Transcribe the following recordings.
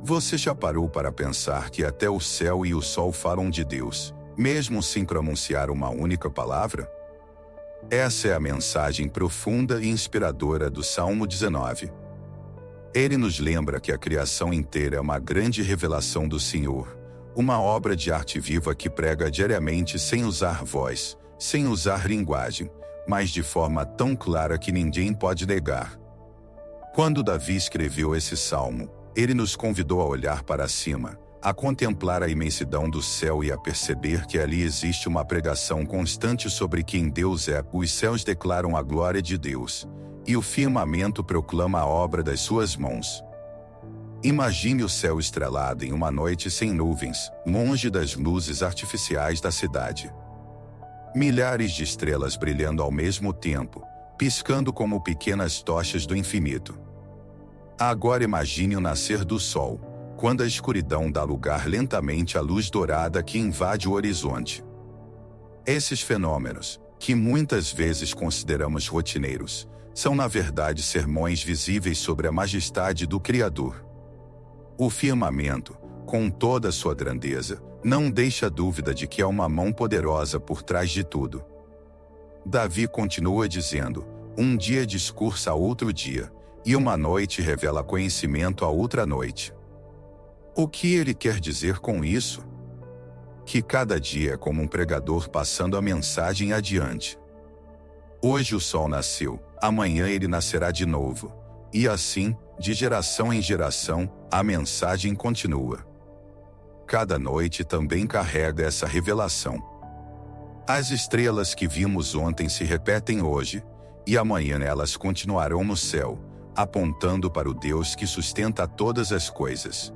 Você já parou para pensar que até o céu e o sol falam de Deus, mesmo sem pronunciar uma única palavra? Essa é a mensagem profunda e inspiradora do Salmo 19. Ele nos lembra que a criação inteira é uma grande revelação do Senhor, uma obra de arte viva que prega diariamente sem usar voz, sem usar linguagem, mas de forma tão clara que ninguém pode negar. Quando Davi escreveu esse salmo, ele nos convidou a olhar para cima, a contemplar a imensidão do céu e a perceber que ali existe uma pregação constante sobre quem Deus é. Os céus declaram a glória de Deus, e o firmamento proclama a obra das suas mãos. Imagine o céu estrelado em uma noite sem nuvens, longe das luzes artificiais da cidade. Milhares de estrelas brilhando ao mesmo tempo, piscando como pequenas tochas do infinito. Agora imagine o nascer do sol, quando a escuridão dá lugar lentamente à luz dourada que invade o horizonte. Esses fenômenos, que muitas vezes consideramos rotineiros, são na verdade sermões visíveis sobre a majestade do Criador. O firmamento, com toda a sua grandeza, não deixa dúvida de que há uma mão poderosa por trás de tudo. Davi continua dizendo: um dia discursa a outro dia, e uma noite revela conhecimento a outra noite. O que ele quer dizer com isso? Que cada dia é como um pregador passando a mensagem adiante. Hoje o sol nasceu, amanhã ele nascerá de novo. E assim, de geração em geração, a mensagem continua. Cada noite também carrega essa revelação. As estrelas que vimos ontem se repetem hoje, e amanhã elas continuarão no céu, apontando para o Deus que sustenta todas as coisas.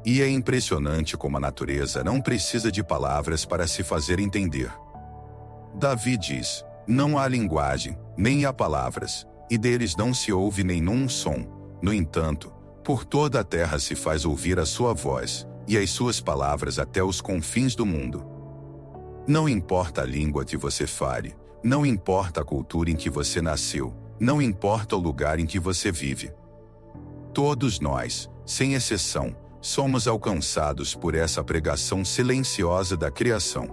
E é impressionante como a natureza não precisa de palavras para se fazer entender. Davi diz: não há linguagem, nem há palavras, e deles não se ouve nenhum som. No entanto, por toda a terra se faz ouvir a sua voz, e as suas palavras até os confins do mundo. Não importa a língua que você fale, não importa a cultura em que você nasceu, não importa o lugar em que você vive. Todos nós, sem exceção, somos alcançados por essa pregação silenciosa da criação.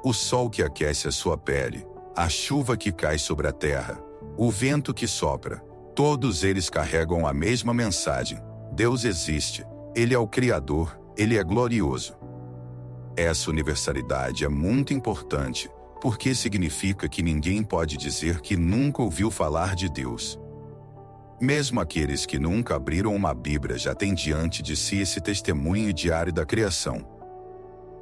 O sol que aquece a sua pele, a chuva que cai sobre a terra, o vento que sopra, todos eles carregam a mesma mensagem: Deus existe, Ele é o Criador, Ele é glorioso. Essa universalidade é muito importante, porque significa que ninguém pode dizer que nunca ouviu falar de Deus. Mesmo aqueles que nunca abriram uma Bíblia já têm diante de si esse testemunho diário da criação.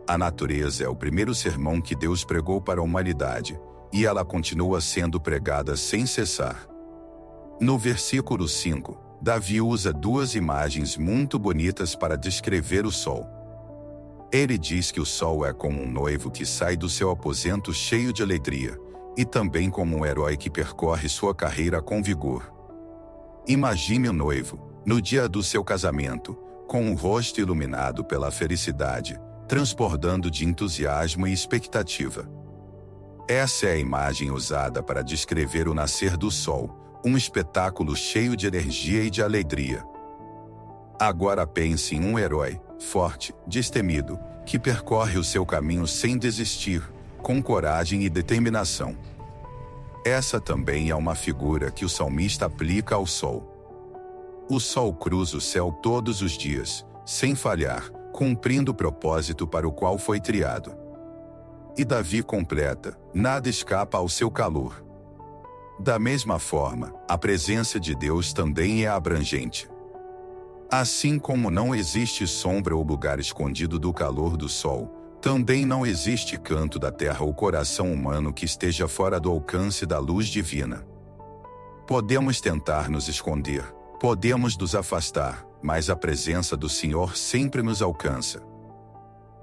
A natureza é o primeiro sermão que Deus pregou para a humanidade, e ela continua sendo pregada sem cessar. No versículo 5, Davi usa duas imagens muito bonitas para descrever o sol. Ele diz que o sol é como um noivo que sai do seu aposento cheio de alegria, e também como um herói que percorre sua carreira com vigor. Imagine o noivo, no dia do seu casamento, com o rosto iluminado pela felicidade, transbordando de entusiasmo e expectativa. Essa é a imagem usada para descrever o nascer do sol, um espetáculo cheio de energia e de alegria. Agora pense em um herói, forte, destemido, que percorre o seu caminho sem desistir, com coragem e determinação. Essa também é uma figura que o salmista aplica ao sol. O sol cruza o céu todos os dias, sem falhar, cumprindo o propósito para o qual foi criado. E Davi completa: nada escapa ao seu calor. Da mesma forma, a presença de Deus também é abrangente. Assim como não existe sombra ou lugar escondido do calor do sol, também não existe canto da terra ou coração humano que esteja fora do alcance da luz divina. Podemos tentar nos esconder, podemos nos afastar, mas a presença do Senhor sempre nos alcança.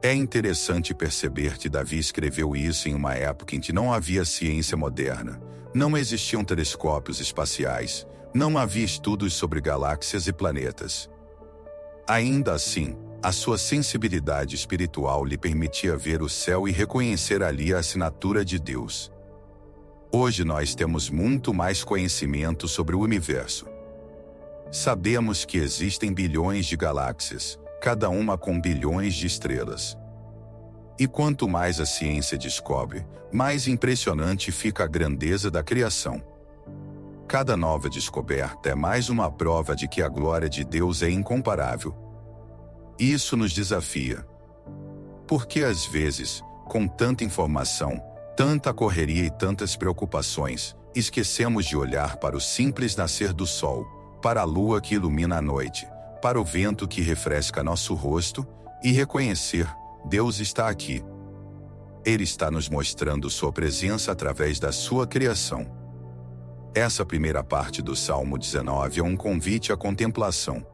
É interessante perceber que Davi escreveu isso em uma época em que não havia ciência moderna, não existiam telescópios espaciais, não havia estudos sobre galáxias e planetas. Ainda assim, a sua sensibilidade espiritual lhe permitia ver o céu e reconhecer ali a assinatura de Deus. Hoje nós temos muito mais conhecimento sobre o universo. Sabemos que existem bilhões de galáxias, cada uma com bilhões de estrelas. E quanto mais a ciência descobre, mais impressionante fica a grandeza da criação. Cada nova descoberta é mais uma prova de que a glória de Deus é incomparável. Isso nos desafia. Porque às vezes, com tanta informação, tanta correria e tantas preocupações, esquecemos de olhar para o simples nascer do sol, para a lua que ilumina a noite, para o vento que refresca nosso rosto, e reconhecer: Deus está aqui. Ele está nos mostrando sua presença através da sua criação. Essa primeira parte do Salmo 19 é um convite à contemplação.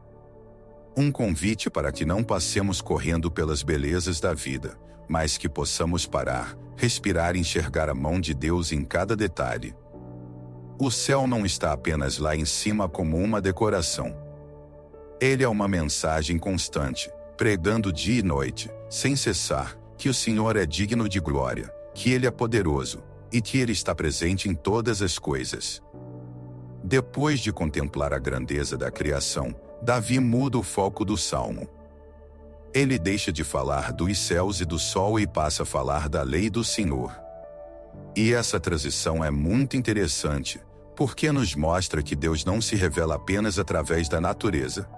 Um convite para que não passemos correndo pelas belezas da vida, mas que possamos parar, respirar e enxergar a mão de Deus em cada detalhe. O céu não está apenas lá em cima como uma decoração. Ele é uma mensagem constante, pregando dia e noite, sem cessar, que o Senhor é digno de glória, que Ele é poderoso, e que Ele está presente em todas as coisas. Depois de contemplar a grandeza da criação, Davi muda o foco do salmo. Ele deixa de falar dos céus e do sol e passa a falar da lei do Senhor. E essa transição é muito interessante, porque nos mostra que Deus não se revela apenas através da natureza.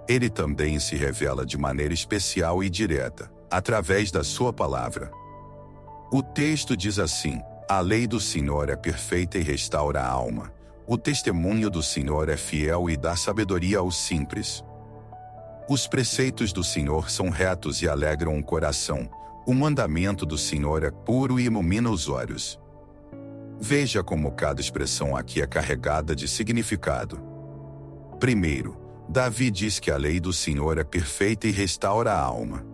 Ele também se revela de maneira especial e direta, através da sua palavra. O texto diz assim: a lei do Senhor é perfeita e restaura a alma. O testemunho do Senhor é fiel e dá sabedoria aos simples. Os preceitos do Senhor são retos e alegram o coração. O mandamento do Senhor é puro e ilumina os olhos. Veja como cada expressão aqui é carregada de significado. Primeiro, Davi diz que a lei do Senhor é perfeita e restaura a alma.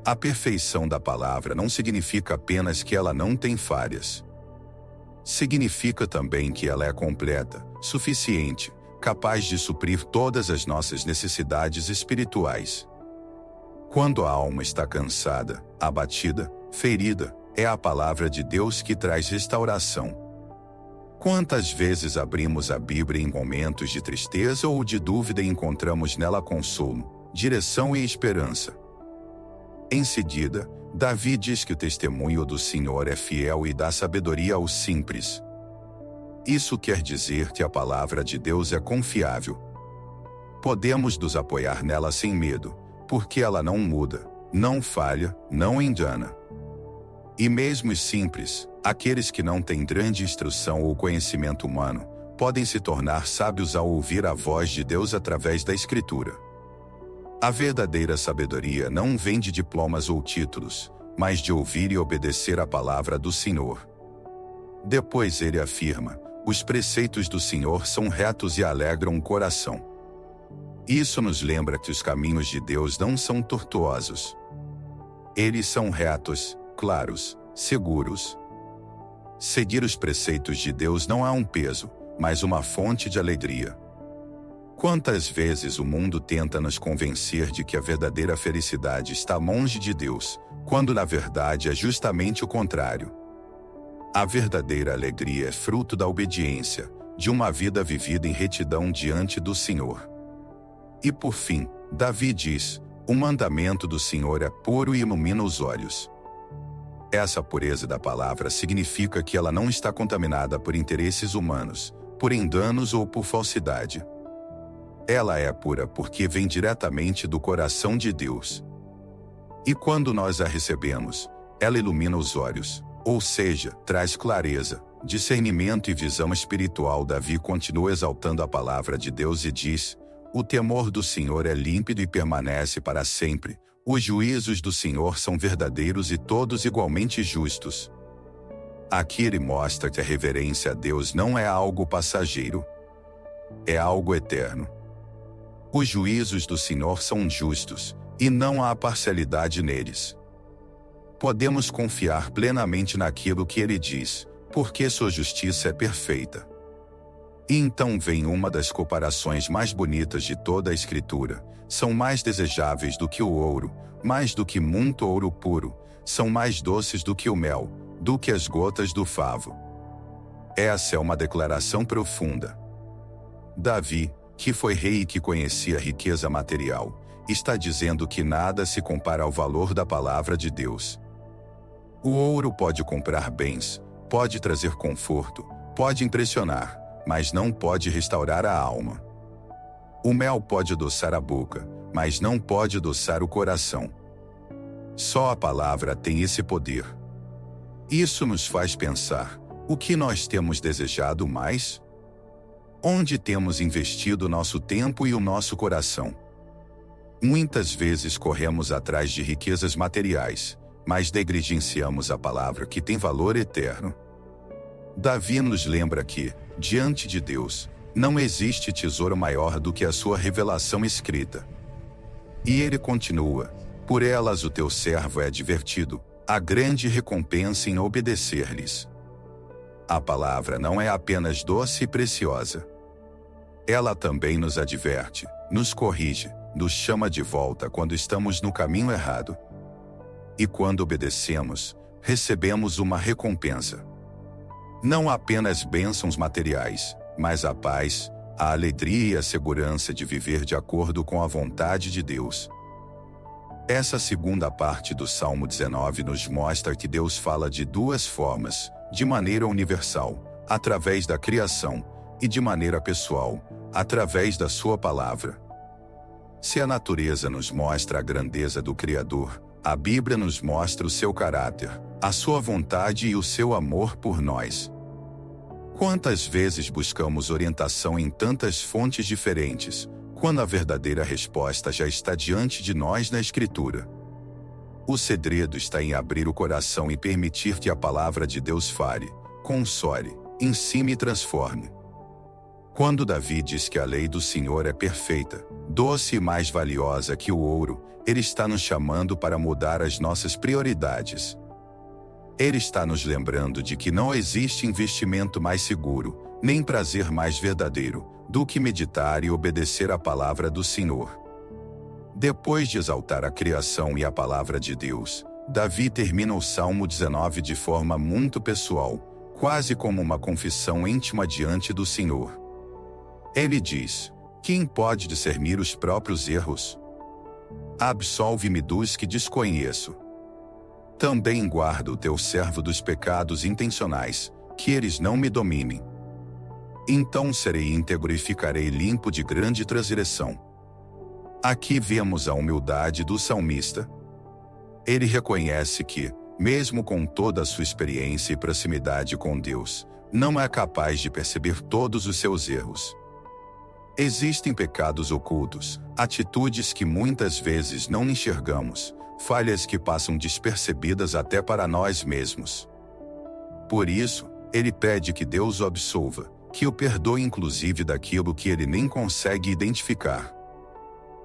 A perfeição da palavra não significa apenas que ela não tem falhas. Significa também que ela é completa, suficiente, capaz de suprir todas as nossas necessidades espirituais. Quando a alma está cansada, abatida, ferida, é a palavra de Deus que traz restauração. Quantas vezes abrimos a Bíblia em momentos de tristeza ou de dúvida e encontramos nela consolo, direção e esperança? Em seguida, Davi diz que o testemunho do Senhor é fiel e dá sabedoria aos simples. Isso quer dizer que a palavra de Deus é confiável. Podemos nos apoiar nela sem medo, porque ela não muda, não falha, não engana. E mesmo os simples, aqueles que não têm grande instrução ou conhecimento humano, podem se tornar sábios ao ouvir a voz de Deus através da Escritura. A verdadeira sabedoria não vem de diplomas ou títulos, mas de ouvir e obedecer a palavra do Senhor. Depois ele afirma: os preceitos do Senhor são retos e alegram o coração. Isso nos lembra que os caminhos de Deus não são tortuosos. Eles são retos, claros, seguros. Seguir os preceitos de Deus não é um peso, mas uma fonte de alegria. Quantas vezes o mundo tenta nos convencer de que a verdadeira felicidade está longe de Deus, quando na verdade é justamente o contrário. A verdadeira alegria é fruto da obediência, de uma vida vivida em retidão diante do Senhor. E por fim, Davi diz: o mandamento do Senhor é puro e ilumina os olhos. Essa pureza da palavra significa que ela não está contaminada por interesses humanos, por enganos ou por falsidade. Ela é pura porque vem diretamente do coração de Deus. E quando nós a recebemos, ela ilumina os olhos, ou seja, traz clareza, discernimento e visão espiritual. Davi continua exaltando a palavra de Deus e diz: o temor do Senhor é límpido e permanece para sempre. Os juízos do Senhor são verdadeiros e todos igualmente justos. Aqui ele mostra que a reverência a Deus não é algo passageiro. É algo eterno. Os juízos do Senhor são justos, e não há parcialidade neles. Podemos confiar plenamente naquilo que ele diz, porque sua justiça é perfeita. E então vem uma das comparações mais bonitas de toda a Escritura: são mais desejáveis do que o ouro, mais do que muito ouro puro, são mais doces do que o mel, do que as gotas do favo. Essa é uma declaração profunda. Davi, que foi rei e que conhecia a riqueza material, está dizendo que nada se compara ao valor da palavra de Deus. O ouro pode comprar bens, pode trazer conforto, pode impressionar, mas não pode restaurar a alma. O mel pode adoçar a boca, mas não pode adoçar o coração. Só a palavra tem esse poder. Isso nos faz pensar: o que nós temos desejado mais? Onde temos investido nosso tempo e o nosso coração? Muitas vezes corremos atrás de riquezas materiais, mas negligenciamos a palavra que tem valor eterno. Davi nos lembra que, diante de Deus, não existe tesouro maior do que a sua revelação escrita. E ele continua: por elas o teu servo é advertido, há grande recompensa em obedecer-lhes. A palavra não é apenas doce e preciosa. Ela também nos adverte, nos corrige, nos chama de volta quando estamos no caminho errado. E quando obedecemos, recebemos uma recompensa. Não apenas bênçãos materiais, mas a paz, a alegria e a segurança de viver de acordo com a vontade de Deus. Essa segunda parte do Salmo 19 nos mostra que Deus fala de duas formas, de maneira universal, através da criação, e de maneira pessoal, através da sua palavra. Se a natureza nos mostra a grandeza do Criador, a Bíblia nos mostra o seu caráter, a sua vontade e o seu amor por nós. Quantas vezes buscamos orientação em tantas fontes diferentes, quando a verdadeira resposta já está diante de nós na Escritura? O segredo está em abrir o coração e permitir que a palavra de Deus fale, console, ensine e transforme. Quando Davi diz que a lei do Senhor é perfeita, doce e mais valiosa que o ouro, ele está nos chamando para mudar as nossas prioridades. Ele está nos lembrando de que não existe investimento mais seguro, nem prazer mais verdadeiro, do que meditar e obedecer à palavra do Senhor. Depois de exaltar a criação e a palavra de Deus, Davi termina o Salmo 19 de forma muito pessoal, quase como uma confissão íntima diante do Senhor. Ele diz: quem pode discernir os próprios erros? Absolve-me dos que desconheço. Também guarda o teu servo dos pecados intencionais, que eles não me dominem. Então serei íntegro e ficarei limpo de grande transgressão. Aqui vemos a humildade do salmista. Ele reconhece que, mesmo com toda a sua experiência e proximidade com Deus, não é capaz de perceber todos os seus erros. Existem pecados ocultos, atitudes que muitas vezes não enxergamos, falhas que passam despercebidas até para nós mesmos. Por isso, ele pede que Deus o absolva, que o perdoe inclusive daquilo que ele nem consegue identificar.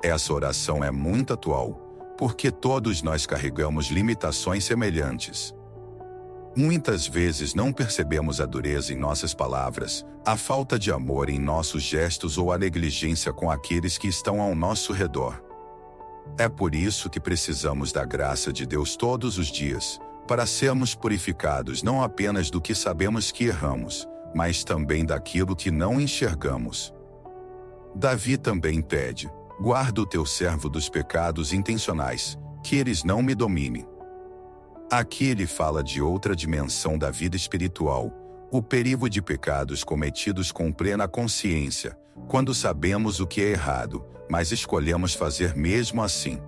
Essa oração é muito atual, porque todos nós carregamos limitações semelhantes. Muitas vezes não percebemos a dureza em nossas palavras, a falta de amor em nossos gestos ou a negligência com aqueles que estão ao nosso redor. É por isso que precisamos da graça de Deus todos os dias, para sermos purificados não apenas do que sabemos que erramos, mas também daquilo que não enxergamos. Davi também pede: guarda o teu servo dos pecados intencionais, que eles não me dominem. Aqui ele fala de outra dimensão da vida espiritual, o perigo de pecados cometidos com plena consciência, quando sabemos o que é errado, mas escolhemos fazer mesmo assim.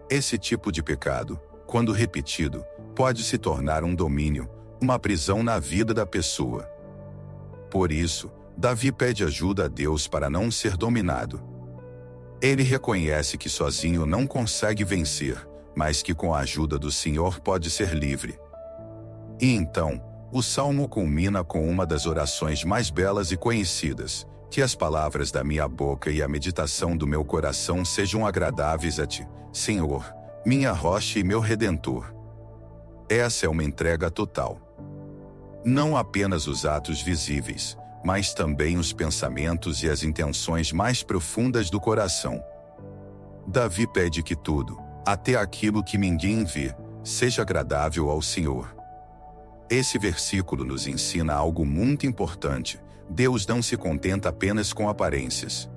Esse tipo de pecado, quando repetido, pode se tornar um domínio, uma prisão na vida da pessoa. Por isso, Davi pede ajuda a Deus para não ser dominado. Ele reconhece que sozinho não consegue vencer, mas que com a ajuda do Senhor pode ser livre. E então, o Salmo culmina com uma das orações mais belas e conhecidas: que as palavras da minha boca e a meditação do meu coração sejam agradáveis a ti, Senhor, minha rocha e meu redentor. Essa é uma entrega total. Não apenas os atos visíveis, mas também os pensamentos e as intenções mais profundas do coração. Davi pede que tudo, até aquilo que ninguém vê, seja agradável ao Senhor. Esse versículo nos ensina algo muito importante. Deus não se contenta apenas com aparências.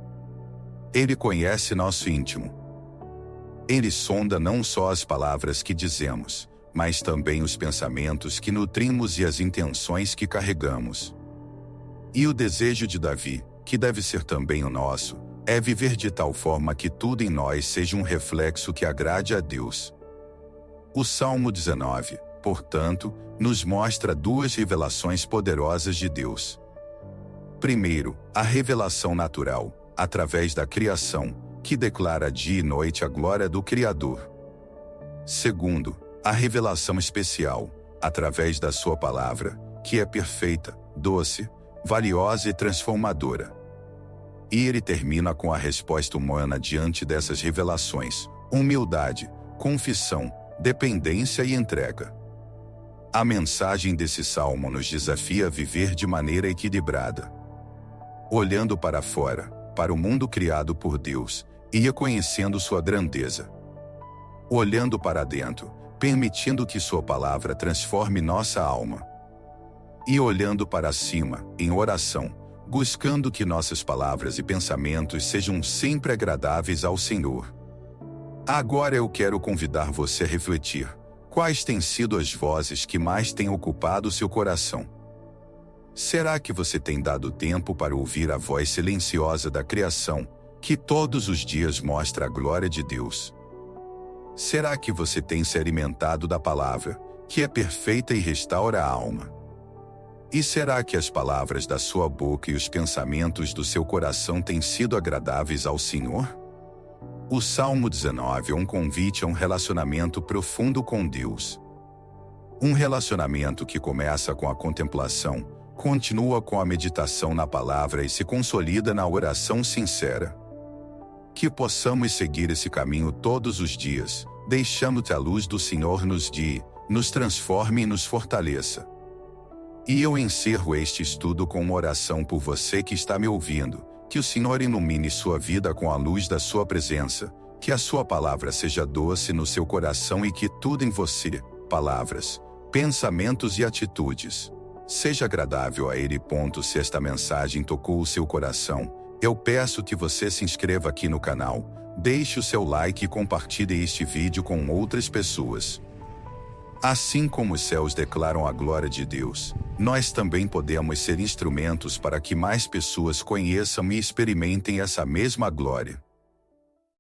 Ele conhece nosso íntimo. Ele sonda não só as palavras que dizemos, mas também os pensamentos que nutrimos e as intenções que carregamos. E o desejo de Davi, que deve ser também o nosso, é viver de tal forma que tudo em nós seja um reflexo que agrade a Deus. O Salmo 19, portanto, nos mostra duas revelações poderosas de Deus. Primeiro, a revelação natural, através da criação, que declara dia e noite a glória do Criador. Segundo, a revelação especial, através da sua palavra, que é perfeita, doce, valiosa e transformadora. E ele termina com a resposta humana diante dessas revelações: humildade, confissão, dependência e entrega. A mensagem desse salmo nos desafia a viver de maneira equilibrada. Olhando para fora, para o mundo criado por Deus, e reconhecendo sua grandeza. Olhando para dentro, permitindo que sua palavra transforme nossa alma. E olhando para cima, em oração, buscando que nossas palavras e pensamentos sejam sempre agradáveis ao Senhor. Agora eu quero convidar você a refletir: quais têm sido as vozes que mais têm ocupado seu coração? Será que você tem dado tempo para ouvir a voz silenciosa da criação, que todos os dias mostra a glória de Deus? Será que você tem se alimentado da palavra, que é perfeita e restaura a alma? E será que as palavras da sua boca e os pensamentos do seu coração têm sido agradáveis ao Senhor? O Salmo 19 é um convite a um relacionamento profundo com Deus. Um relacionamento que começa com a contemplação, continua com a meditação na palavra e se consolida na oração sincera. Que possamos seguir esse caminho todos os dias, deixando que a luz do Senhor nos guie, nos transforme e nos fortaleça. E eu encerro este estudo com uma oração por você que está me ouvindo: que o Senhor ilumine sua vida com a luz da sua presença, que a sua palavra seja doce no seu coração e que tudo em você, palavras, pensamentos e atitudes, seja agradável a Ele. Se esta mensagem tocou o seu coração, eu peço que você se inscreva aqui no canal, deixe o seu like e compartilhe este vídeo com outras pessoas. Assim como os céus declaram a glória de Deus, nós também podemos ser instrumentos para que mais pessoas conheçam e experimentem essa mesma glória.